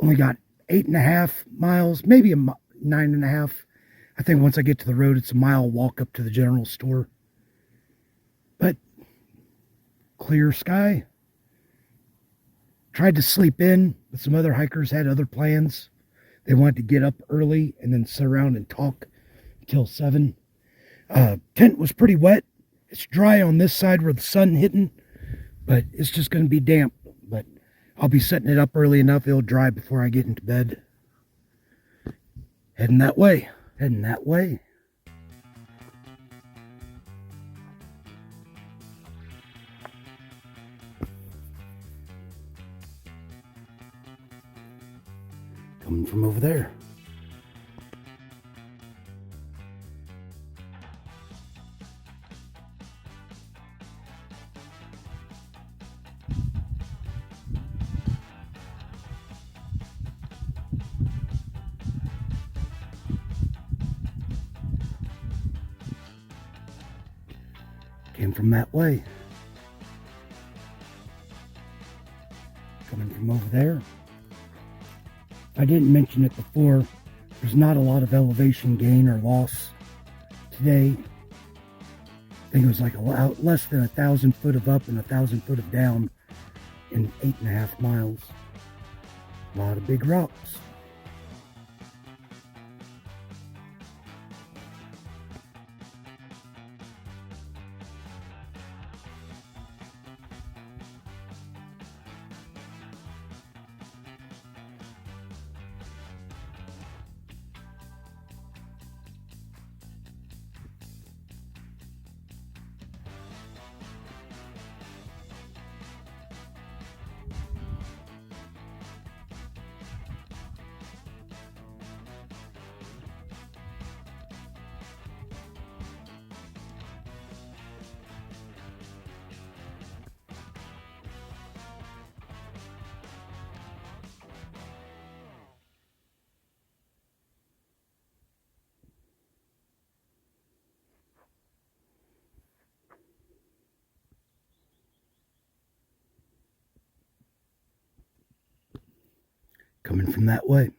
Only got 8.5 miles, maybe 9.5. I think once I get to the road, it's a mile walk up to the general store. But clear sky. Tried to sleep in, but some other hikers had other plans. They wanted to get up early and then sit around and talk until 7. Tent was pretty wet. It's dry on this side where the sun hitting, but it's just going to be damp. But I'll be setting it up early enough it'll dry before I get into bed. Heading that way. Heading that way. Coming from over there. Came from that way. Coming from over there. I didn't mention it before. There's not a lot of elevation gain or loss today. I think it was like less than 1,000 foot of up and 1,000 foot of down in 8.5 miles. A lot of big rocks. Coming from that way.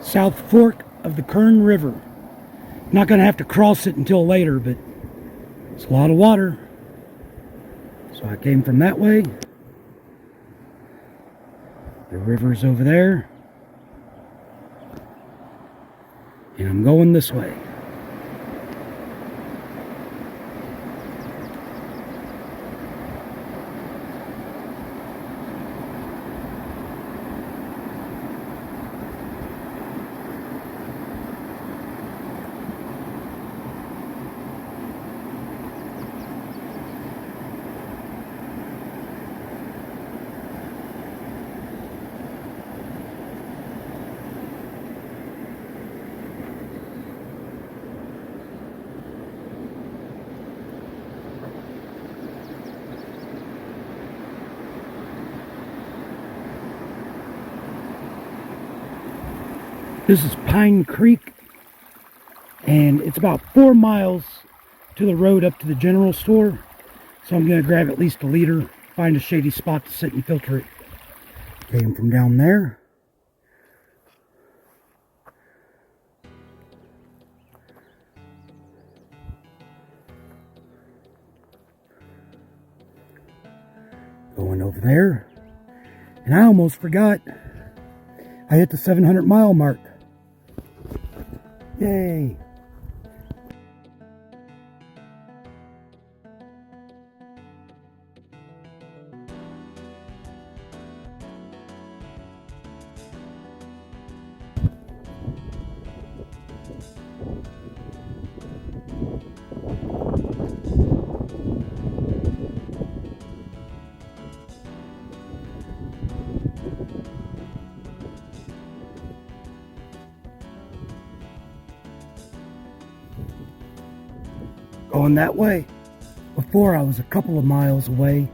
South Fork of the Kern River. Not going to have to cross it until later, but it's a lot of water. So I came from that way. The river's over there. And I'm going this way. This is Pine Creek, and it's about 4 miles to the road up to the general store. So I'm going to grab at least a liter, find a shady spot to sit and filter it. Came from down there. Going over there. And I almost forgot. I hit the 700-mile mark. Yay! Going that way. Before I was a couple of miles away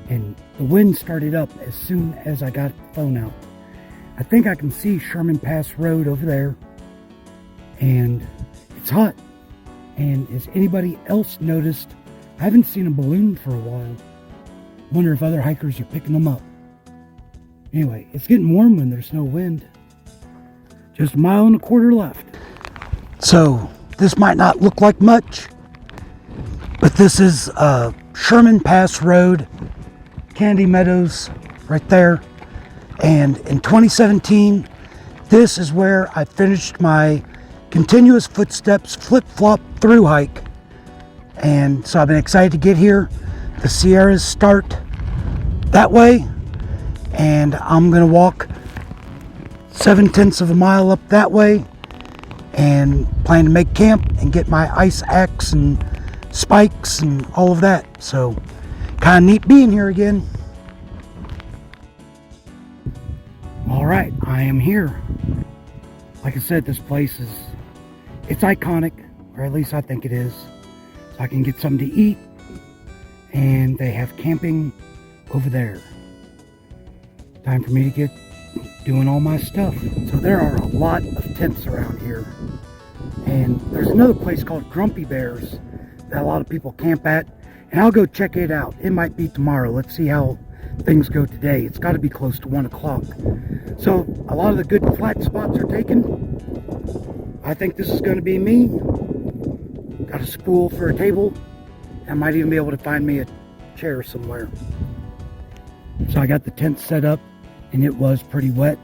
and the wind started up as soon as I got the phone out. I think I can see Sherman Pass Road over there, and it's hot. And has anybody else noticed, I haven't seen a balloon for a while. Wonder if other hikers are picking them up. Anyway, it's getting warm when there's no wind. Just 1.25 miles left. So, this might not look like much, but this is Sherman Pass Road, Kennedy Meadows, right there. And in 2017, this is where I finished my continuous footsteps flip-flop through hike. And so I've been excited to get here. The Sierras start that way, and I'm gonna walk 0.7 of a mile up that way and plan to make camp and get my ice axe and spikes and all of that. So kind of neat being here again. All right, I am here. Like I said, this place it's iconic, or at least I think it is. So I can get something to eat, and they have camping over there. Time for me to get doing all my stuff. So there are a lot of tents around here. And there's another place called Grumpy Bears that a lot of people camp at. And I'll go check it out. It might be tomorrow. Let's see how things go today. It's got to be close to 1 o'clock. So a lot of the good flat spots are taken. I think this is going to be me. Got a spool for a table. I might even be able to find me a chair somewhere. So I got the tent set up, and it was pretty wet.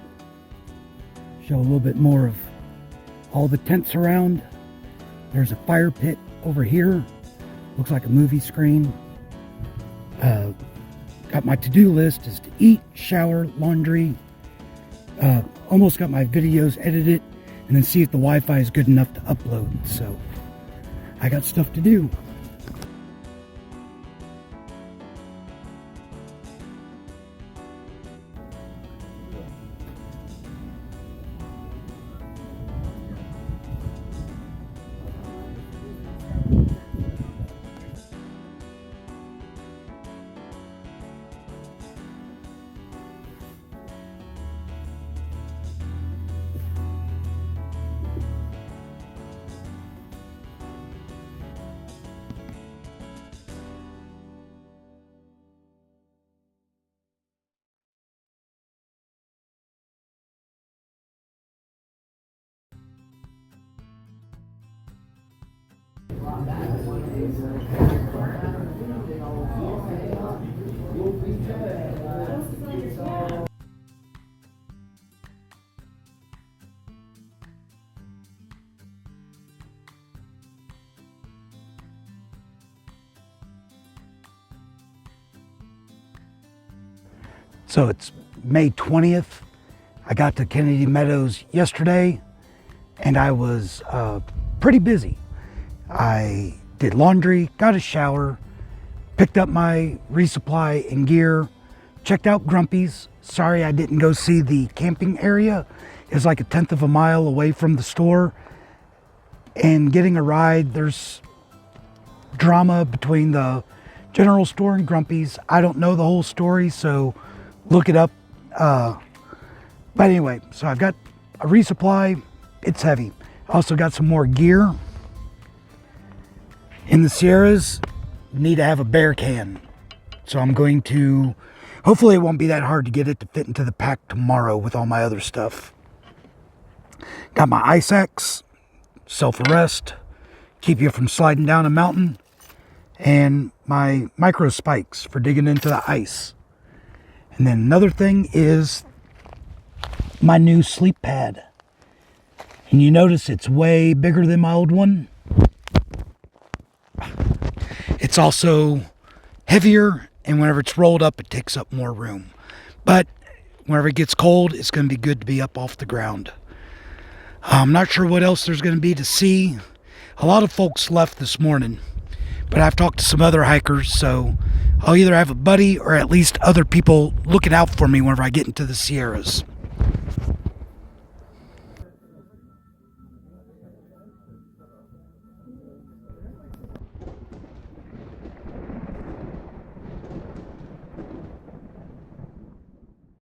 Show a little bit more of all the tents around. There's a fire pit over here. Looks like a movie screen. Got my to-do list is to eat, shower, laundry. Almost got my videos edited, and then see if the Wi-Fi is good enough to upload. So I got stuff to do. So it's May 20th. I got to Kennedy Meadows yesterday, and I was pretty busy. I did laundry, got a shower, picked up my resupply and gear, checked out Grumpy's. Sorry I didn't go see the camping area. It's like 1/10 of a mile away from the store. And getting a ride, there's drama between the general store and Grumpy's. I don't know the whole story, so look it up. But anyway, so I've got a resupply. It's heavy. I also got some more gear. In the Sierras, need to have a bear can. So I'm going to, hopefully it won't be that hard to get it to fit into the pack tomorrow with all my other stuff. Got my ice axe, self-arrest, keep you from sliding down a mountain, and my micro spikes for digging into the ice. And then another thing is my new sleep pad. And you notice it's way bigger than my old one. It's also heavier, and whenever it's rolled up, it takes up more room. But whenever it gets cold, it's going to be good to be up off the ground. I'm not sure what else there's going to be to see. A lot of folks left this morning, but I've talked to some other hikers, so I'll either have a buddy or at least other people looking out for me whenever I get into the Sierras.